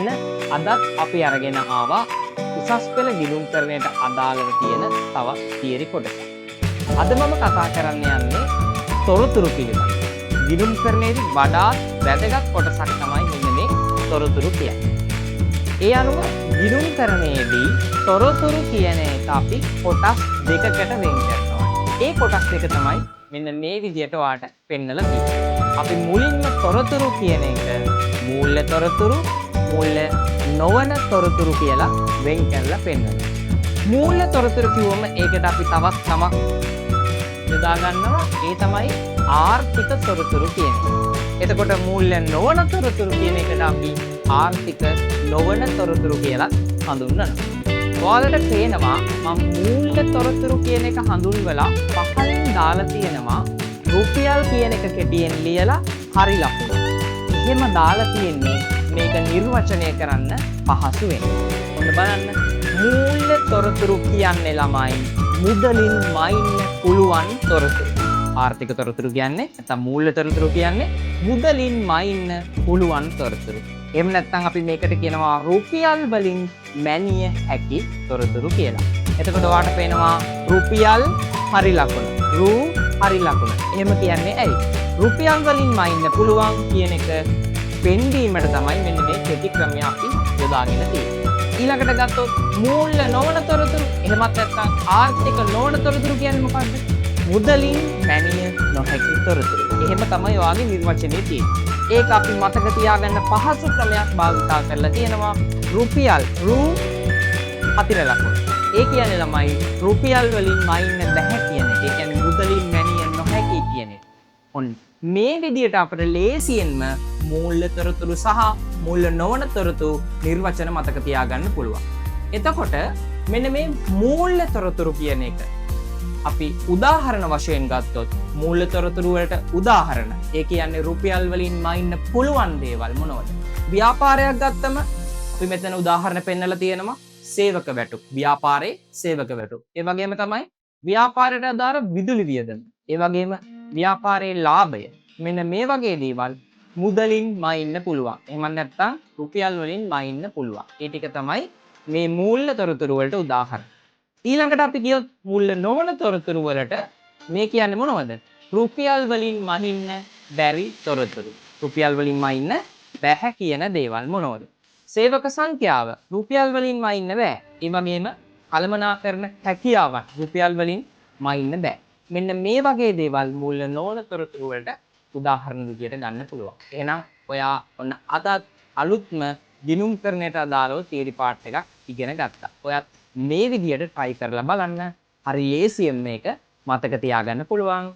ඔන්න අදත් අපි අරගෙන ආවා උසස් පෙළ ගිණුම්කරණයට අදාළව තියෙන තවත් තියරි කොටසක්. අද මම කතා කරන්න යන්නේ තොරතුරු පිළිබඳව. ගිණුම්කරණයේදී වඩාත් වැදගත් කොටසක් තමයි මෙන්න මේ තොරතුරු කියන්නේ. ඒ අනුව ගිණුම්කරණයේදී තොරතුරු කියන එක අපි කොටස් දෙකකට වෙන් කරනවා. ඒ කොටස් දෙක තමයි මෙන්න මේ විදිහට ඔයාලට පෙන්නලා තියෙන්නේ. අපි මුලින්ම තොරතුරු කියන එක මූල්‍ය තොරතුරු, මූල්‍ය නොවන තොරතුරු කියලා වෙන් කරලා පෙන්නනවා. මූල්‍ය තොරතුරු කිව්වම ඒකට අපි තවත් නමක් යොදා ගන්නවා. ඒ තමයි ආර්ථික තොරතුරු කියන එක. එතකොට මූල්‍ය නොවන තොරතුරු කියන එකට අපි ආර්ථික නොවන තොරතුරු කියලා හඳුන්වනවා. ඔයාලට පේනවා මම මූල්‍ය තොරතුරු කියන එක හඳුන්වලා පහලින් දාලා තියෙනවා රුපියල් කියන එක කෙටියෙන් ලියලා හරි ලකුණ. එහෙම දාලා තියෙන්නේ මේක නිර්වචනය කරන්න පහසු වෙන්න. ඔන්න බලන්න. මූල්‍ය තොරතුරු කියන්නේ ළමයි මුදලින් මයින්න පුළුවන් තොරතුරු. ආර්ථික තොරතුරු කියන්නේ නැත්නම් මූල්‍ය තොරතුරු කියන්නේ මුදලින් මයින්න පුළුවන් තොරතුරු. එහෙම නැත්නම් අපි මේකට කියනවා රුපියල් වලින් මැනිය හැකි තොරතුරු කියලා. එතකොට ඔයාලට පේනවා රුපියල් හරි ලකුණ. හරි ලකුණ. එහෙම කියන්නේ ඇයි? රුපියල් වලින් මයින්න පුළුවන් කියන එක පෙන්වීමට තමයි මෙන්න මේ කෙටි ක්‍රමය අපි යොදාගෙන තියෙන්නේ. ඊළඟට ගත්තොත් මූල්‍ය නොවන තොරතුරු, එහෙමත් නැත්නම් ආර්ථික නොවන තොරතුරු කියන්නේ මොකක්ද? මුදලින් මැනිය නොහැකි තොරතුරු. එහෙම තමයි ඔයාගේ නිර්වචනයේ තියෙන්නේ. ඒක අපි මතක තියාගන්න පහසු ක්‍රමයක් භාවිතා කරලා තියෙනවා. රුපියල් හතර ලකුණ. ඒ කියන්නේ ළමයි රුපියල් වලින් මයින්න බැහැ කියන එක. ඒ කියන්නේ මුදලින් මැනිය නොහැකි කියන එක. ඔන්න මේ විදිහට අපිට ලේසියෙන්ම මූල්‍ය තොරතුරු සහ මූල්‍ය නොවන තොරතුරු නිර්වචන මතක තියාගන්න පුළුවන්. එතකොට මෙන්න මේ මූල්‍ය තොරතුරු කියන එක අපි උදාහරණ වශයෙන් ගත්තොත් මූල්‍ය තොරතුරු වලට උදාහරණ. ඒ කියන්නේ රුපියල් වලින් මයින්න පුළුවන් දේවල් මොනවද? ව්‍යාපාරයක් ගත්තම අපි මෙතන උදාහරණ පෙන්නලා තියෙනවා සේවක වැටු. ව්‍යාපාරයේ සේවක වැටු. ඒ වගේම තමයි ව්‍යාපාරයට අදාළ විදුලි වියදම. ඒ වගේම ව්‍යාපාරයේ ලාභය. මෙන්න මේ වගේ දේවල් මුදලින් මයින්න පුළුවන්. එහෙම නැත්නම් රුපියල් වලින් මයින්න පුළුවන්. ඒ ටික තමයි මේ මූල්‍ය තොරතුරු වලට උදාහරණ. ඊළඟට අපි කියොත් මූල්‍ය නොවන තොරතුරු වලට මේ කියන්නේ මොනවද? රුපියල් වලින් මනින්න බැරි තොරතුරු. රුපියල් වලින් මයින්න බැහැ කියන දේවල් මොනවද? සේවක සංඛ්‍යාව රුපියල් වලින් මයින්න බෑ. ඒ වගේම කළමනාකරන හැකියාවක් රුපියල් වලින් මයින්න බෑ. මෙන්න මේ වගේ දේවල් මූල්‍ය නොවන තොරතුරු වලට උදාහරණ විදියට ගන්න පුළුවන්. එහෙනම් ඔයා ඔන්න අදත් අලුත්ම ගිණුම්කරණයට අදාළව තියරි පාර්ට් එකක් ඉගෙන ගත්තා. ඔයත් මේ විදියට try කරලා බලන්න. හරි ලේසියෙන් මේක මතක තියාගන්න පුළුවන්.